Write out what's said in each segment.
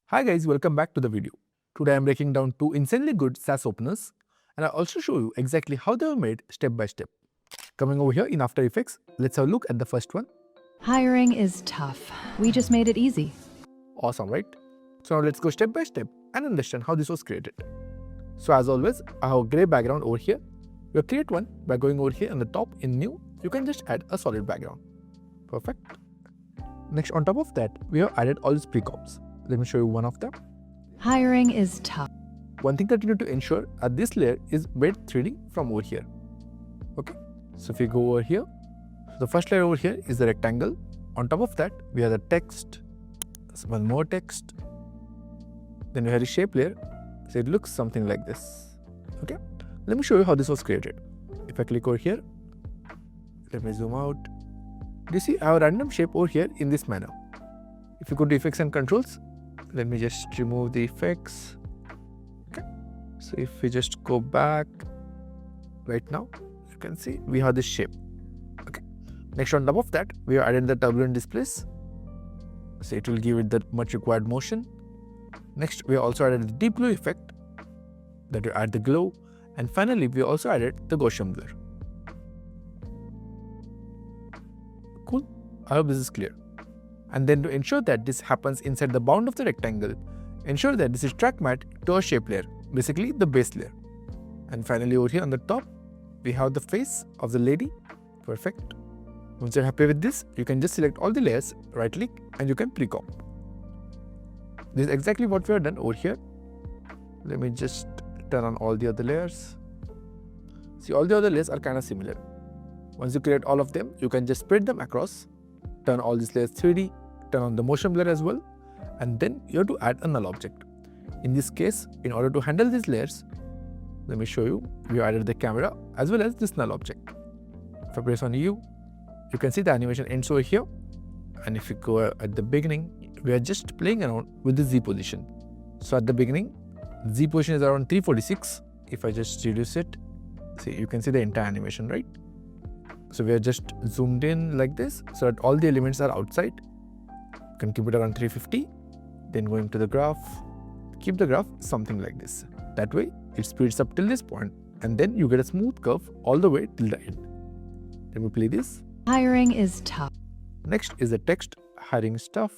Hi guys, welcome back to the video. Today I'm breaking down two insanely good SaaS openers and I'll also show you exactly how they were made step by step. Coming over here in After Effects, let's have a look at the first one. Hiring is tough. We just made it easy. Awesome, right? So now let's go step by step and understand how this was created. So as always, I have a gray background over here. We'll create one by going over here on the top in New. You can just add a solid background. Perfect. Next, on top of that, we have added all these precoms. Let me show you one of them. Hiring is tough. One thing that you need to ensure that this layer is made 3D from over here. Okay, so if we go over here, the first layer over here is the rectangle. On top of that, we have the text, one more text. Then we have the shape layer. So it looks something like this. Okay, let me show you how this was created. If I click over here, let me zoom out. Do you see our random shape over here in this manner? If you go to effects and controls, let me just remove the effects. Okay, so if we just go back right now, you can see we have this shape. Okay, next on top of that, we have added the turbulent displays, so it will give it the much required motion. Next, we also added the deep glow effect that will add the glow, and finally we also added the Gaussian blur. Cool, I hope this is clear. And then to ensure that this happens inside the bound of the rectangle, ensure that this is track matte to our shape layer, basically the base layer. And finally over here on the top, we have the face of the lady. Perfect. Once you're happy with this, you can just select all the layers, right click, and you can pre-comp. This is exactly what we have done over here. Let me just turn on all the other layers. See, all the other layers are kind of similar. Once you create all of them, you can just spread them across, turn all these layers 3D, turn on the motion blur as well, and then you have to add a null object. In this case, in order to handle these layers, let me show you, we added the camera as well as this null object. If I press on U, you can see the animation ends over here, and if you go at the beginning, we are just playing around with the Z position. So at the beginning, Z position is around 346. If I just reduce it, see, you can see the entire animation, right? So we are just zoomed in like this so that all the elements are outside. You can keep it around 350. Then going to the graph, keep the graph something like this. That way it speeds up till this point and then you get a smooth curve all the way till the end. Let me play this. Hiring is tough. Next is the text, hiring stuff.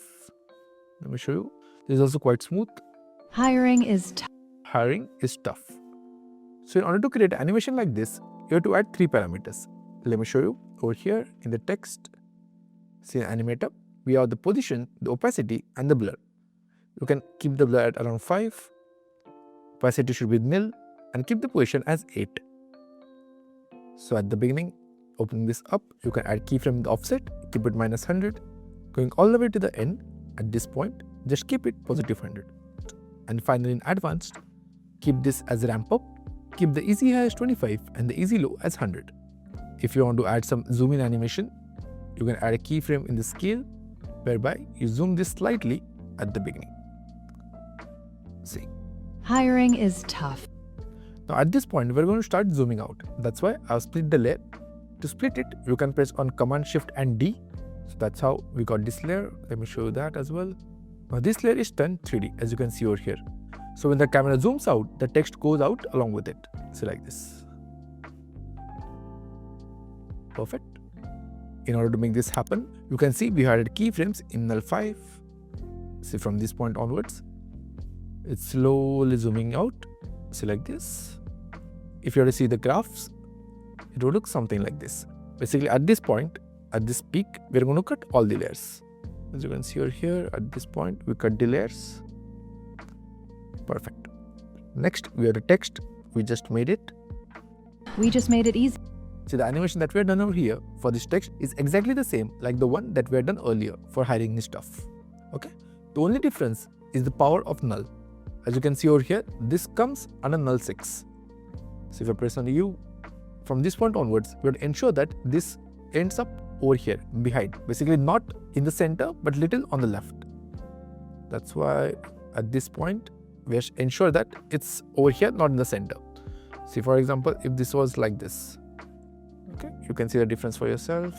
Let me show you. This is also quite smooth. Hiring is tough. Hiring is tough. So in order to create an animation like this, you have to add 3 parameters. Let me show you over here in the text. See, Animate up, we have the position, the opacity, and the blur. You can keep the blur at around 5. Opacity should be nil, and keep the position as 8. So at the beginning, opening this up, you can add keyframe in the offset, keep it -100. Going all the way to the end, at this point, just keep it +100. And finally in advanced, keep this as ramp up, keep the easy high as 25 and the easy low as 100. If you want to add some zoom in animation, you can add a keyframe in the scale whereby you zoom this slightly at the beginning. See. Hiring is tough. Now at this point, we're going to start zooming out. That's why I've split the layer. To split it, you can press on Command Shift and D. So that's how we got this layer. Let me show you that as well. Now this layer is turned 3D as you can see over here. So when the camera zooms out, the text goes out along with it. So like this. Perfect. In order to make this happen, you can see we added keyframes in null 5. See, from this point onwards, it's slowly zooming out. See, like this. If you want to see the graphs, it will look something like this. Basically, at this point, at this peak, we're going to cut all the layers. As you can see over here, at this point, we cut the layers. Perfect. Next, we have the text. We just made it. We just made it easy. So the animation that we have done over here for this text is exactly the same like the one that we had done earlier for hiring this stuff. Okay. The only difference is the power of null. As you can see over here, this comes under null 6. So if I press on U, from this point onwards, we will ensure that this ends up over here behind. Basically not in the center, but little on the left. That's why at this point, we ensure that it's over here, not in the center. See, for example, if this was like this. Okay, you can see the difference for yourself.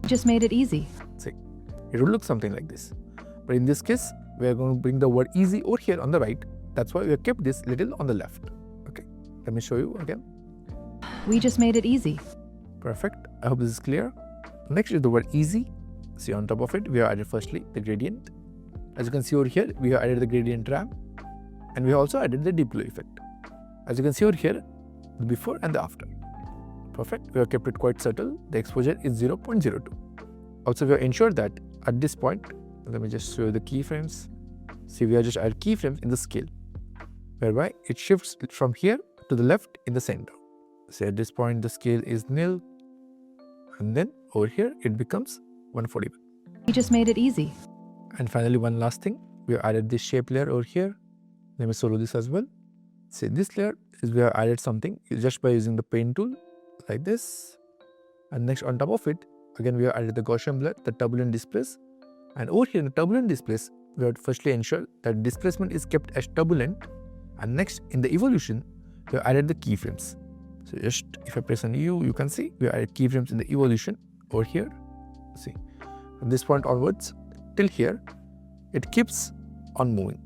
Just made it easy. See, it would look something like this. But in this case, we are going to bring the word easy over here on the right. That's why we have kept this little on the left. Okay, let me show you again. We just made it easy. Perfect. I hope this is clear. Next is the word easy. See, on top of it, we have added firstly the gradient. As you can see over here, we have added the gradient ramp, and we have also added the deep blue effect. As you can see over here, the before and the after. Perfect. We have kept it quite subtle. The exposure is 0.02. Also, we have ensured that at this point, let me just show you the keyframes. See, we have just added keyframes in the scale, whereby it shifts from here to the left in the center. So at this point, the scale is nil, and then over here, it becomes 141. We just made it easy. And finally, one last thing, we have added this shape layer over here. Let me solo this as well. See, this layer is we have added something just by using the pen tool like this. And next on top of it, again, we have added the Gaussian blur, the turbulent displace. And over here in the turbulent displace, we have to firstly ensure that displacement is kept as turbulent. And next in the evolution, we have added the keyframes. So just if I press on U, you can see we have added keyframes in the evolution over here. See, from this point onwards till here, it keeps on moving.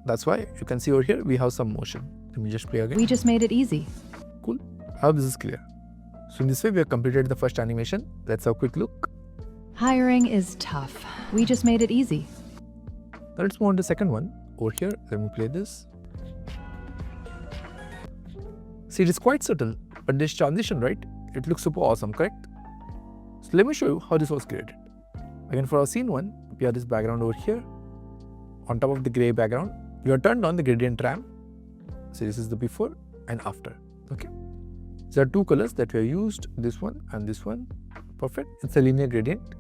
That's why you can see over here we have some motion. Let me just play again. We just made it easy. Cool. I hope this is clear. So in this way, we have completed the first animation. Let's have a quick look. Hiring is tough. We just made it easy. Now let's move on to the second one. Over here, let me play this. See, it is quite subtle, but this transition, right? It looks super awesome, correct? So let me show you how this was created. Again, for our scene one, we have this background over here. On top of the gray background, we have turned on the gradient ramp. So this is the before and after. Okay. There are two colors that we have used, this one and this one. Perfect. It's a linear gradient.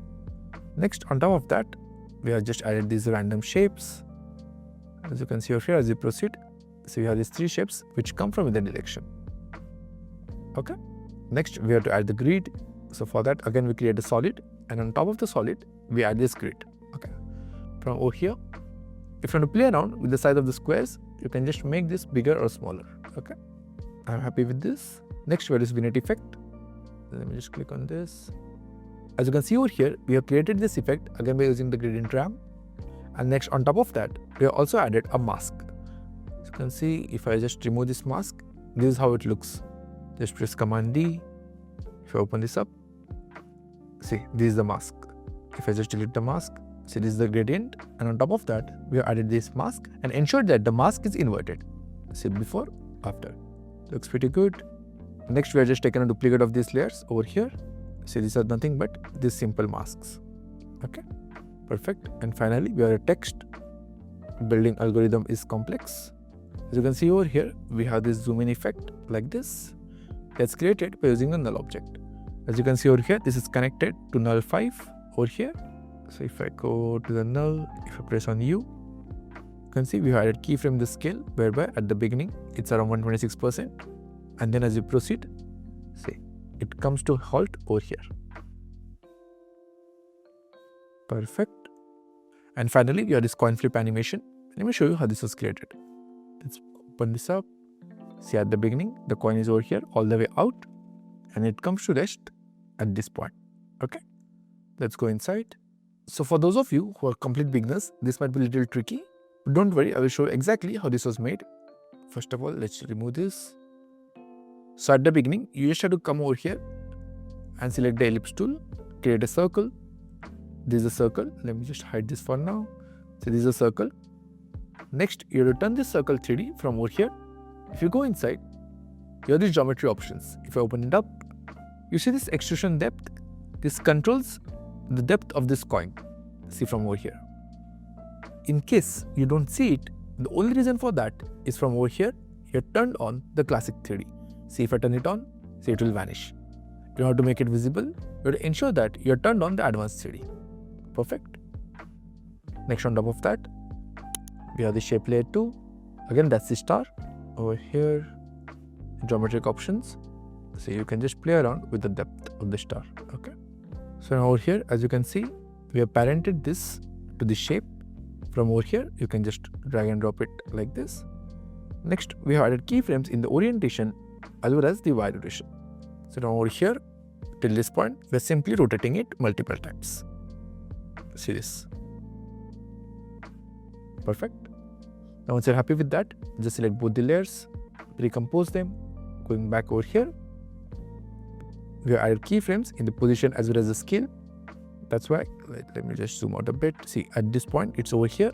Next, on top of that, we have just added these random shapes. As you can see over here, as you proceed, so we have these three shapes which come from the direction. Okay. Next, we have to add the grid. So for that, again, we create a solid, and on top of the solid, we add this grid. Okay. From over here, if you want to play around with the size of the squares, you can just make this bigger or smaller. Okay. I'm happy with this. Next, we have this vignette effect. Let me just click on this. As you can see over here, we have created this effect again by using the gradient ramp. And next, on top of that, we have also added a mask. As you can see, if I just remove this mask, this is how it looks. Just press Command D. If I open this up, see, this is the mask. If I just delete the mask, see, this is the gradient. And on top of that, we have added this mask and ensured that the mask is inverted. See, before, after. Looks pretty good. Next, we have just taken a duplicate of these layers over here. See, these are nothing but these simple masks. Okay, perfect. And finally, we have a text. Building algorithm is complex. As you can see over here, we have this zoom in effect like this. That's created by using the null object. As you can see over here, this is connected to null 5 over here. So if I go to the null, if I press on U, you can see we have added keyframe in the scale, whereby at the beginning it's around 126%. And then as you proceed, see, it comes to halt over here. Perfect. And finally, we have this coin flip animation. Let me show you how this was created. Let's open this up. See, at the beginning, the coin is over here all the way out, and it comes to rest at this point. Okay, let's go inside. So for those of you who are complete beginners, this might be a little tricky. But don't worry, I will show you exactly how this was made. First of all, let's remove this. So at the beginning, you just have to come over here and select the ellipse tool, create a circle. This is a circle. Let me just hide this for now. So this is a circle. Next, you have to turn this circle 3D from over here. If you go inside, you have these geometry options. If I open it up, you see this extrusion depth. This controls the depth of this coin. See from over here. In case you don't see it, the only reason for that is from over here, you have turned on the classic 3D. See, if I turn it on, see, it will vanish. In order to make it visible, you have to ensure that you have turned on the advanced 3D. Perfect. Next, on top of that, we have the shape layer 2. Again, that's the star. Over here, geometric options. So you can just play around with the depth of the star. Okay. So now over here, as you can see, we have parented this to the shape. From over here, you can just drag and drop it like this. Next, we have added keyframes in the orientation as well as the Y duration. So now over here, till this point, we are simply rotating it multiple times. See this. Perfect. Now once you're happy with that, just select both the layers, recompose them. Going back over here, we have added keyframes in the position as well as the scale. That's why, let me just zoom out a bit. See, at this point, it's over here.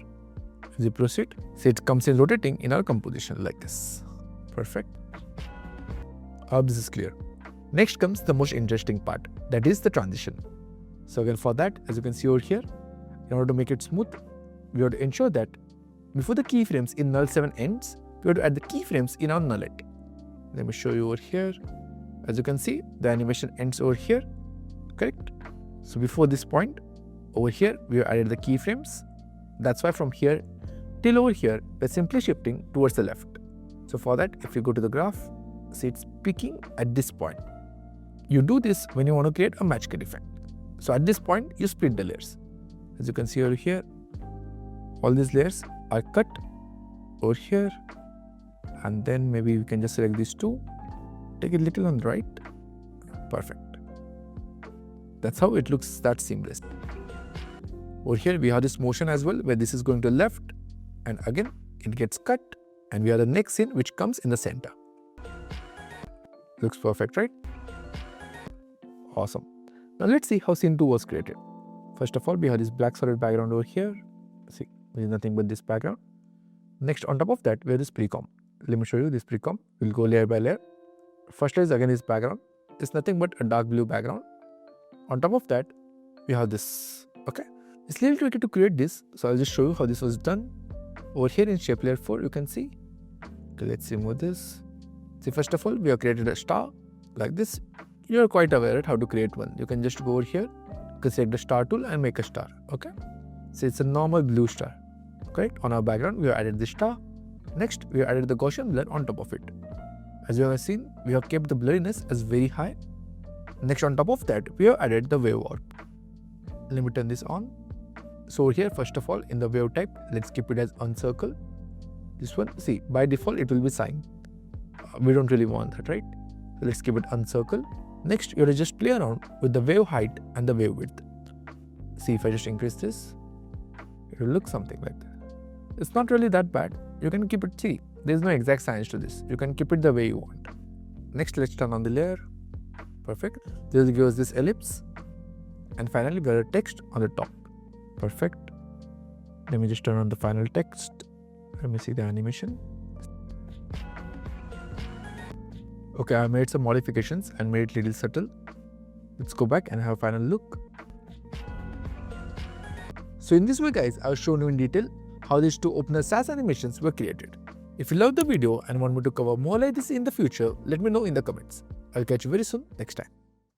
As you proceed, see, it comes in rotating in our composition like this. Perfect. I hope this is clear. Next comes the most interesting part, that is the transition. So again, for that, as you can see over here, in order to make it smooth, we have to ensure that before the keyframes in null 7 ends, we have to add the keyframes in our null 8. Let me show you over here. As you can see, the animation ends over here, correct? So before this point, over here, we have added the keyframes. That's why from here till over here, we're simply shifting towards the left. So for that, if you go to the graph, see it's peaking at this point. You do this when you want to create a match cut effect. So at this point, you split the layers. As you can see over here, all these layers are cut over here. And then maybe we can just select these two, take it a little on the right. Perfect. That's how it looks that seamless. Over here, we have this motion as well, where this is going to left. And again, it gets cut. And we have the next scene, which comes in the center. Looks perfect, right? Awesome. Now let's see how scene 2 was created. First of all, we have this black solid background over here. See, there is nothing but this background. Next, on top of that, we have this pre-com. Let me show you this pre-com. We'll go layer by layer. First layer is again this background. It's nothing but a dark blue background. On top of that, we have this. Okay. It's a little tricky to create this. So I'll just show you how this was done. Over here in shape layer 4, you can see. Okay, let's remove this. See, first of all, we have created a star like this. You're quite aware of how to create one. You can just go over here, select the star tool and make a star. Okay. So it's a normal blue star. Correct. On our background, we have added the star. Next, we have added the Gaussian blur on top of it. As you have seen, we have kept the blurriness as very high. Next, on top of that, we have added the wave warp. Let me turn this on. So over here, first of all, in the wave type, let's keep it as uncircle. This one, see, by default, it will be sine. We don't really want that, right? So let's keep it uncircle. Next, you have to just play around with the wave height and the wave width. See, if I just increase this, it will look something like that. It's not really that bad. You can keep it, see, there's no exact science to this. You can keep it the way you want. Next, let's turn on the layer. Perfect. This will give us this ellipse. And finally, we have a text on the top. Perfect. Let me just turn on the final text. Let me see the animation. Okay, I made some modifications and made it a little subtle. Let's go back and have a final look. So in this way, guys, I've shown you in detail how these two opener SaaS animations were created. If you loved the video and want me to cover more like this in the future, let me know in the comments. I'll catch you very soon next time.